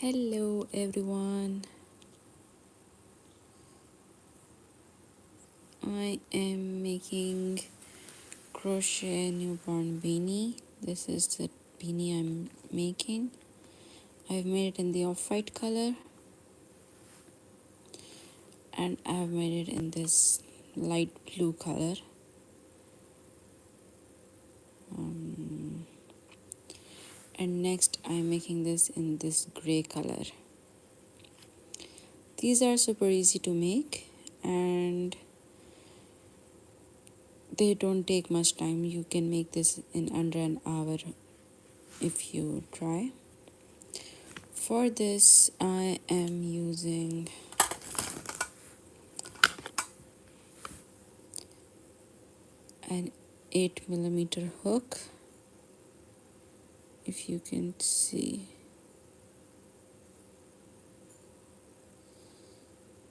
Hello everyone, I am making crochet newborn beanie. This is the beanie I'm making. I've made it in the off-white color and I've made it in this light blue color. And next I'm making this in this gray color. These are super easy to make and they don't take much time. You can make this in under an hour if you try. For this I am using an 8mm hook, if you can see.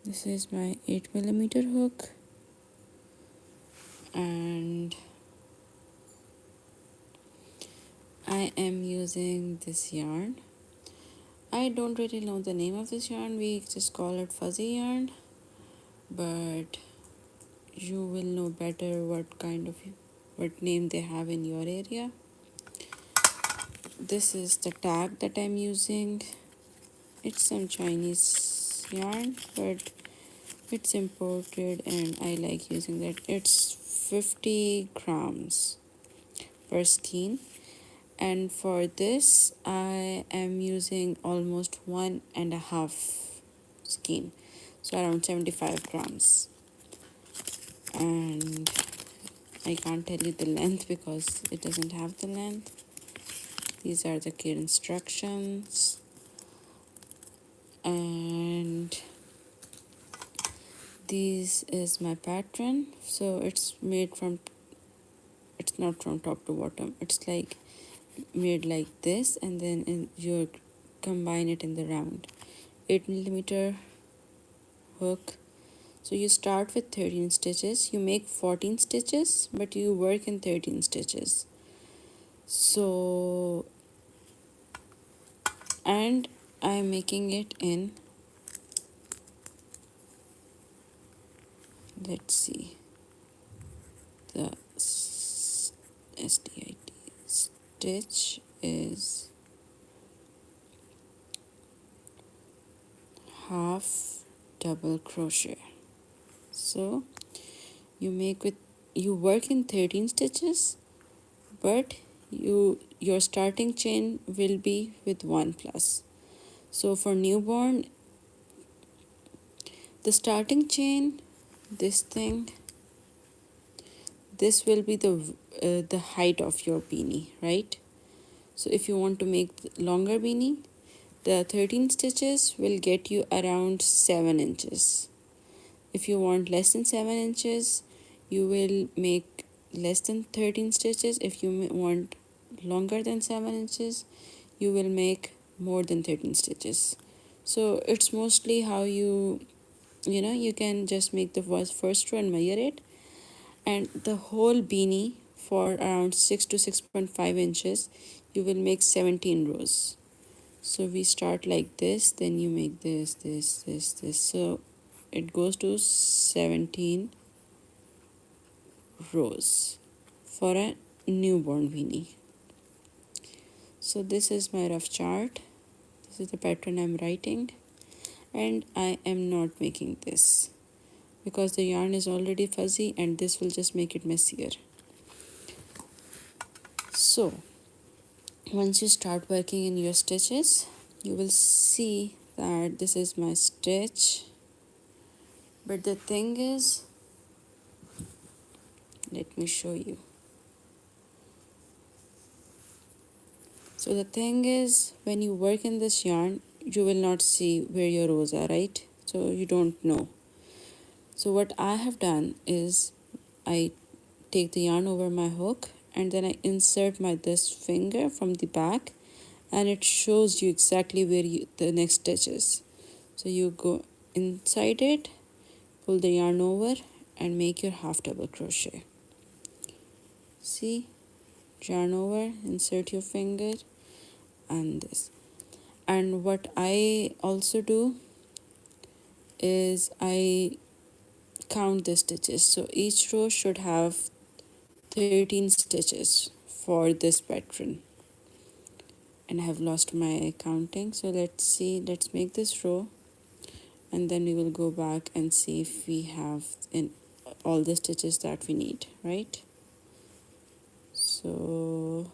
This is my 8mm hook, and I am using this yarn. I don't really know the name of this yarn, we just call it fuzzy yarn, but you will know better what name they have in your area. This is the tag that I'm using. It's some Chinese yarn, but it's imported and I like using that. It's 50 grams per skein, and for this I am using almost 1.5 skein, so around 75 grams. And I can't tell you the length because it doesn't have the length. These are the kit instructions, and this is my pattern. So it's not from top to bottom, it's like made like this, and then you combine it in the round. 8mm hook. So you start with 13 stitches, you make 14 stitches, but you work in 13 stitches. So, and I'm making it in, let's see, the SDIT stitch is half double crochet. So you work in 13 stitches, but your starting chain will be with 1 plus. So for newborn, the starting chain, this will be the height of your beanie, right? So if you want to make longer beanie, the 13 stitches will get you around 7 inches. If you want less than 7 inches, you will make less than 13 stitches. If you want longer than 7 inches, you will make more than 13 stitches. So it's mostly how you can just make the first row and measure it. And the whole beanie for around 6 to 6.5 inches, you will make 17 rows. So we start like this, then you make this. So it goes to 17 rows for a newborn beanie. So this is my rough chart. This is the pattern I'm writing, and I am not making this because the yarn is already fuzzy and this will just make it messier. So once you start working in your stitches, you will see that this is my stitch. But the thing is, let me show you. So the thing is, when you work in this yarn, you will not see where your rows are, right? So you don't know. So what I have done is I take the yarn over my hook and then I insert this finger from the back, and it shows you exactly where the next stitch is. So you go inside it, pull the yarn over and make your half double crochet. See, yarn over, insert your finger, and this. And what I also do is I count the stitches. So each row should have 13 stitches for this pattern. And I have lost my counting. So let's make this row, and then we will go back and see if we have in all the stitches that we need, right? So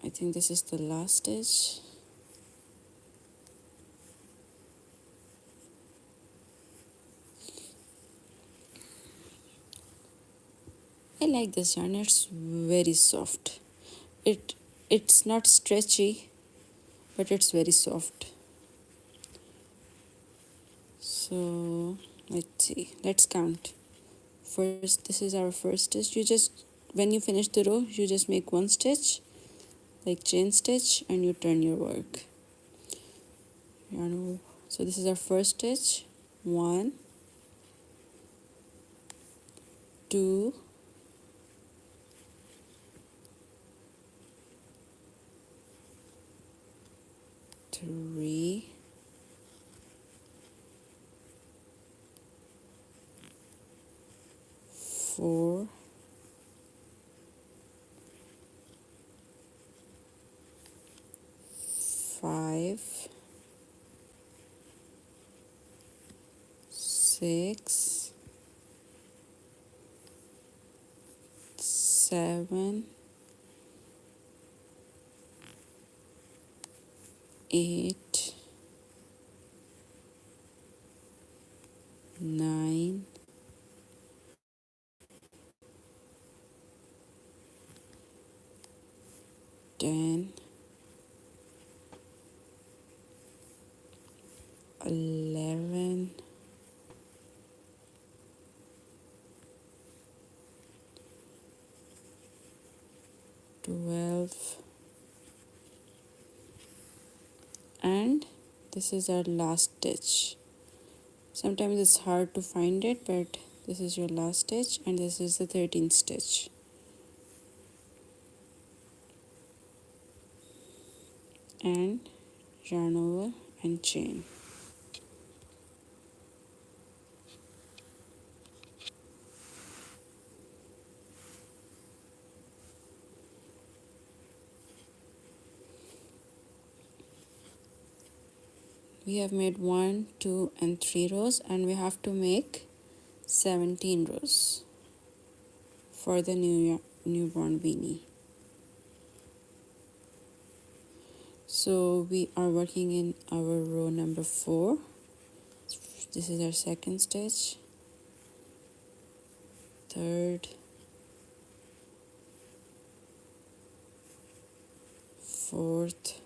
I think this is the last stitch. I like this yarn, it's very soft. It's not stretchy, but it's very soft. So let's see, let's count. First, this is our first stitch. You just, when you finish the row, you just make one stitch, like chain stitch, and you turn your work. So this is our first stitch. 1, 2, 3, 4, 5, 6, 7, 8, 9, 10, 11, 12, and this is our last stitch. Sometimes it's hard to find it, but this is your last stitch, and this is the 13th stitch. And yarn over and chain. We have made 1, 2, and 3 rows, and we have to make 17 rows for the newborn beanie. So we are working in our row number 4. This is our second stitch, third, fourth,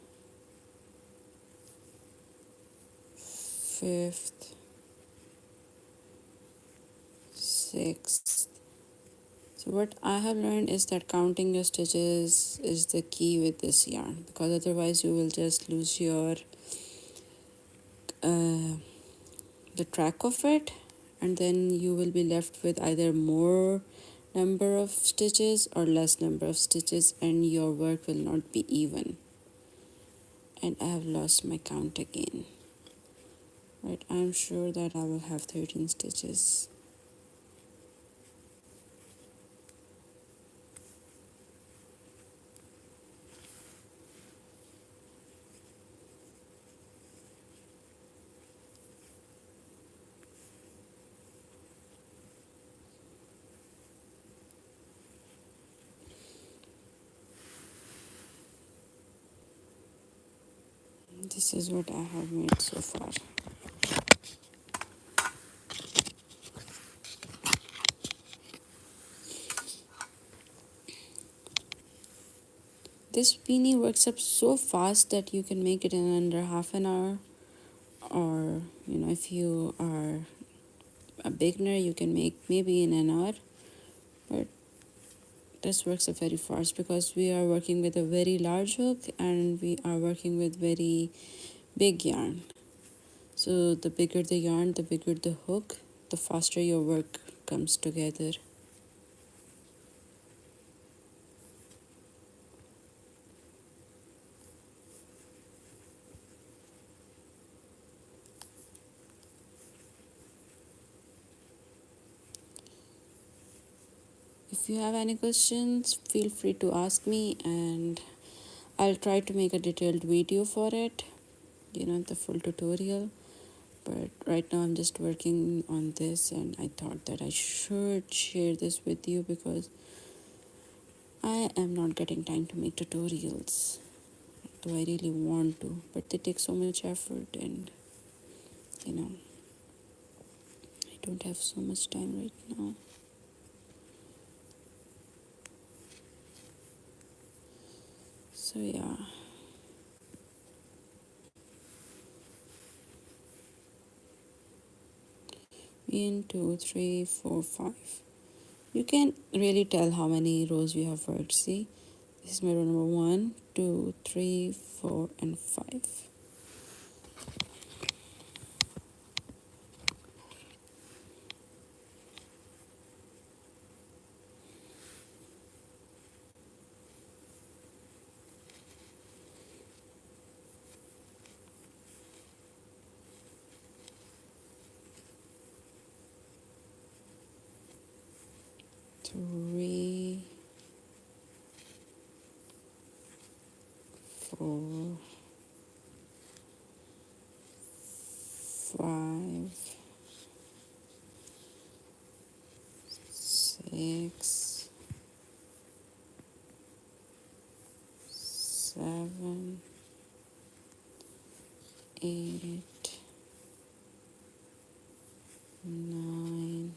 fifth, sixth. So what I have learned is that counting your stitches is the key with this yarn, because otherwise you will just lose your the track of it, and then you will be left with either more number of stitches or less number of stitches, and your work will not be even. And I have lost my count again. Right, I'm sure that I will have 13 stitches. This is what I have made so far. This beanie works up so fast that you can make it in under half an hour, or if you are a beginner, you can make maybe in an hour. But this works up very fast because we are working with a very large hook and we are working with very big yarn. So the bigger the yarn, the bigger the hook, the faster your work comes together. If you have any questions, feel free to ask me, and I'll try to make a detailed video for it, the full tutorial. But right now I'm just working on this, and I thought that I should share this with you because I am not getting time to make tutorials, though I really want to, but they take so much effort, and I don't have so much time right now. So yeah. 2, 3, 4, 5. You can really tell how many rows you have worked. See, this is my row number 1, 2, 3, 4, and 5. Three, 4, 5, 6, 7, 8, 9,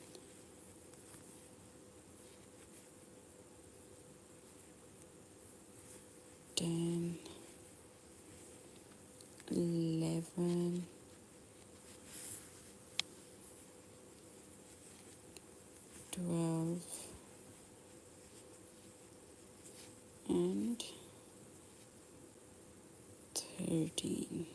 10, 11, 12, and 13.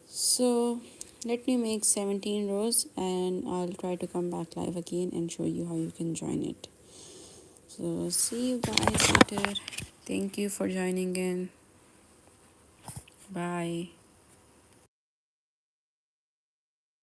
So let me make 17 rows, and I'll try to come back live again and show you how you can join it. So see you guys later. Thank you for joining in. Bye.